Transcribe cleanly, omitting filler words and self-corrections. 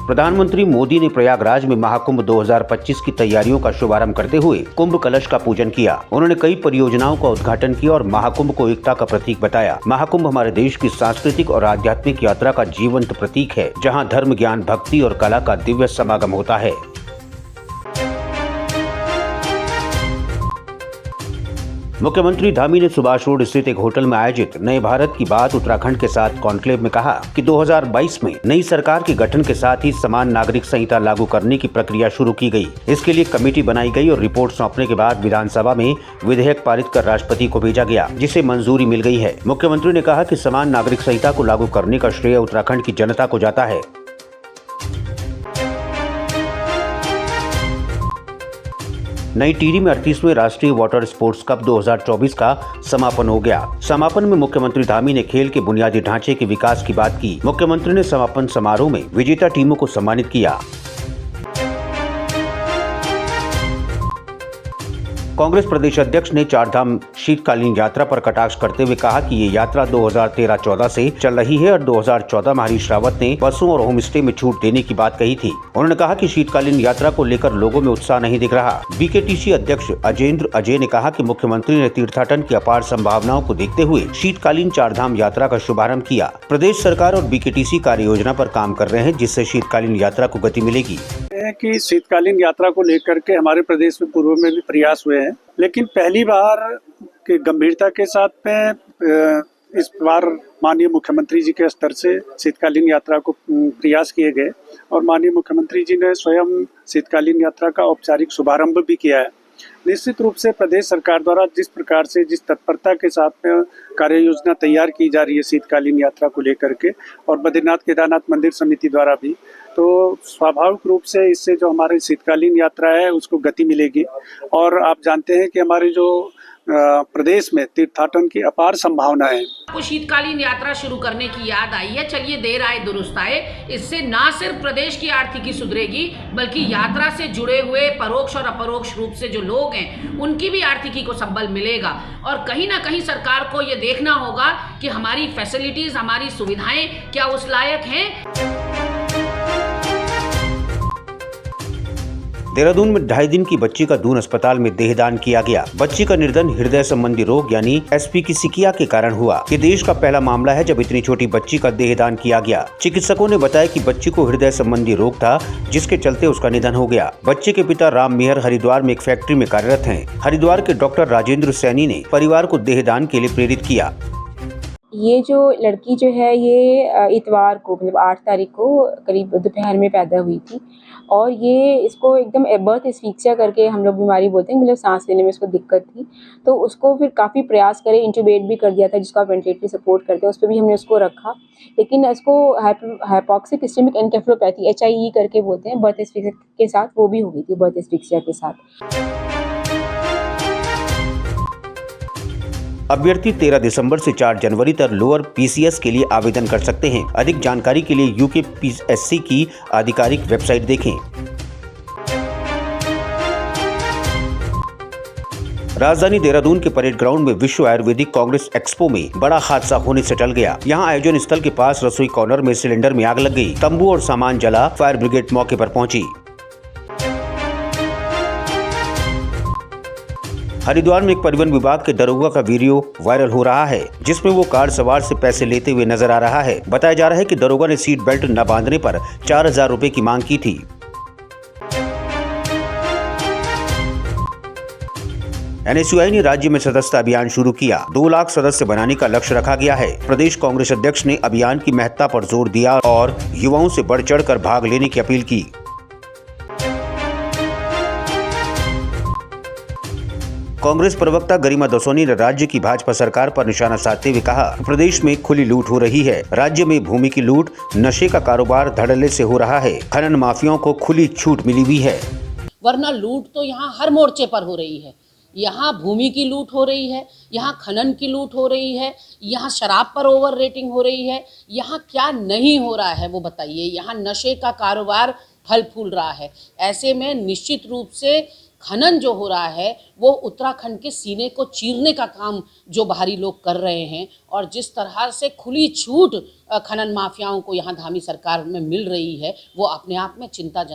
प्रधानमंत्री मोदी ने प्रयागराज में महाकुंभ 2025 की तैयारियों का शुभारंभ करते हुए कुंभ कलश का पूजन किया। उन्होंने कई परियोजनाओं का उद्घाटन किया और महाकुंभ को एकता का प्रतीक बताया। महाकुंभ हमारे देश की सांस्कृतिक और आध्यात्मिक यात्रा का जीवंत प्रतीक है, जहां धर्म, ज्ञान, भक्ति और कला का दिव्य समागम होता है। मुख्यमंत्री धामी ने सुभाष रोड स्थित एक होटल में आयोजित नए भारत की बात उत्तराखंड के साथ कॉन्क्लेव में कहा कि 2022 में नई सरकार के गठन के साथ ही समान नागरिक संहिता लागू करने की प्रक्रिया शुरू की गई। इसके लिए कमेटी बनाई गई और रिपोर्ट सौंपने के बाद विधानसभा में विधेयक पारित कर राष्ट्रपति को भेजा गया, जिसे मंजूरी मिल गई है। मुख्यमंत्री ने कहा कि समान नागरिक संहिता को लागू करने का श्रेय उत्तराखंड की जनता को जाता है। नई टिहरी में 38वें राष्ट्रीय वाटर स्पोर्ट्स कप 2024 का समापन हो गया। समापन में मुख्यमंत्री धामी ने खेल के बुनियादी ढांचे के विकास की बात की। मुख्यमंत्री ने समापन समारोह में विजेता टीमों को सम्मानित किया। कांग्रेस प्रदेश अध्यक्ष ने चारधाम शीतकालीन यात्रा पर कटाक्ष करते हुए कहा कि ये यात्रा 2013-14 से चल रही है और 2014 में हरीश रावत ने बसों और होम स्टे में छूट देने की बात कही थी। उन्होंने कहा कि शीतकालीन यात्रा को लेकर लोगों में उत्साह नहीं दिख रहा। बीकेटीसी अध्यक्ष अजेंद्र अजय ने कहा कि मुख्यमंत्री ने तीर्थाटन की अपार संभावनाओं को देखते हुए शीतकालीन चारधाम यात्रा का शुभारंभ किया। प्रदेश सरकार और बीकेटीसी कार्य योजना पर काम कर रहे हैं, जिससे शीतकालीन यात्रा को गति मिलेगी। कि शीतकालीन यात्रा को लेकर के हमारे प्रदेश में पूर्व में भी प्रयास हुए हैं, लेकिन पहली बार के गंभीरता के साथ में इस बार माननीय मुख्यमंत्री जी के स्तर से शीतकालीन यात्रा को प्रयास किए गए और माननीय मुख्यमंत्री जी ने स्वयं शीतकालीन यात्रा का औपचारिक शुभारंभ भी किया है। निश्चित रूप से प्रदेश सरकार द्वारा जिस प्रकार से जिस तत्परता के साथ में कार्य योजना तैयार की जा रही है शीतकालीन यात्रा को लेकर के और बद्रीनाथ केदारनाथ मंदिर समिति द्वारा भी, तो स्वाभाविक रूप से इससे जो हमारी शीतकालीन यात्रा है उसको गति मिलेगी। और आप जानते हैं कि हमारे जो प्रदेश में तीर्थाटन की अपार संभावनाएं हैं। आपको शीतकालीन यात्रा शुरू करने की याद आई है। चलिए, देर आए दुरुस्त आए। इससे ना सिर्फ प्रदेश की आर्थिकी सुधरेगी, बल्कि यात्रा से जुड़े हुए परोक्ष और अपरोक्ष रूप से जो लोग हैं उनकी भी आर्थिकी को संबल मिलेगा। और कहीं ना कहीं सरकार को ये देखना होगा कि हमारी फैसिलिटीज, हमारी सुविधाएं क्या उस लायक हैं। देहरादून में 2.5 दिन की बच्ची का दून अस्पताल में देहदान किया गया। बच्ची का निधन हृदय संबंधी रोग यानी एस्फिक्सिया के कारण हुआ। ये देश का पहला मामला है जब इतनी छोटी बच्ची का देहदान किया गया। चिकित्सकों ने बताया कि बच्ची को हृदय संबंधी रोग था, जिसके चलते उसका निधन हो गया। बच्चे के पिता राम मेहर हरिद्वार में एक फैक्ट्री में कार्यरत हैं। हरिद्वार के डॉक्टर राजेंद्र सैनी ने परिवार को देहदान के लिए प्रेरित किया। ये जो लड़की जो है ये इतवार को मतलब 8 तारीख को करीब दोपहर में पैदा हुई थी और ये इसको एकदम बर्थ एस्फिक्सिया करके हम लोग बीमारी बोलते हैं, मतलब सांस लेने में इसको दिक्कत थी। तो उसको फिर काफ़ी प्रयास करे, इंट्यूबेट भी कर दिया था, जिसको आप वेंटिलेटरी सपोर्ट करते हैं, उस पर भी हमने उसको रखा। लेकिन इसको हाइपोक्सिक इस्केमिक एन्केफेलोपैथी HIE करके बोलते हैं, बर्थ एस्फिक्सिया के साथ वो भी हो गई थी, बर्थ एस्फिक्सिया के साथ। अभ्यर्थी 13 दिसंबर से 4 जनवरी तक लोअर PCS के लिए आवेदन कर सकते हैं। अधिक जानकारी के लिए UKPSC की आधिकारिक वेबसाइट देखें। राजधानी देहरादून के परेड ग्राउंड में विश्व आयुर्वेदिक कांग्रेस एक्सपो में बड़ा हादसा होने से टल गया। यहां आयोजन स्थल के पास रसोई कॉर्नर में सिलेंडर में आग लग गई। तंबू और सामान जला। फायर ब्रिगेड मौके पर पहुंची। हरिद्वार में एक परिवहन विभाग के दरोगा का वीडियो वायरल हो रहा है, जिसमें वो कार सवार से पैसे लेते हुए नजर आ रहा है। बताया जा रहा है कि दरोगा ने सीट बेल्ट न बांधने पर 4000 रुपए की मांग की थी। NSUI ने राज्य में सदस्यता अभियान शुरू किया। 2 लाख सदस्य बनाने का लक्ष्य रखा गया है। प्रदेश कांग्रेस अध्यक्ष ने अभियान की महत्ता पर जोर दिया और युवाओं से बढ़ चढ़ कर भाग लेने की अपील की। कांग्रेस प्रवक्ता गरिमा दसोनी ने राज्य की भाजपा सरकार पर निशाना साधते हुए कहा, प्रदेश में खुली लूट हो रही है। राज्य में भूमि की लूट, नशे का कारोबार धड़ल्ले से हो रहा है। खनन माफियाओं को खुली छूट मिली हुई है। वरना लूट तो यहाँ हर मोर्चे पर हो रही है। यहाँ भूमि की लूट हो रही है, यहाँ खनन की लूट हो रही है, यहाँ शराब पर ओवर रेटिंग हो रही है। यहाँ क्या नहीं हो रहा है वो बताइए। यहाँ नशे का कारोबार फल फूल रहा है। ऐसे में निश्चित रूप से खनन जो हो रहा है वो उत्तराखंड के सीने को चीरने का काम जो बाहरी लोग कर रहे हैं, और जिस तरह से खुली छूट खनन माफियाओं को यहाँ धामी सरकार में मिल रही है वो अपने आप में चिंताजनक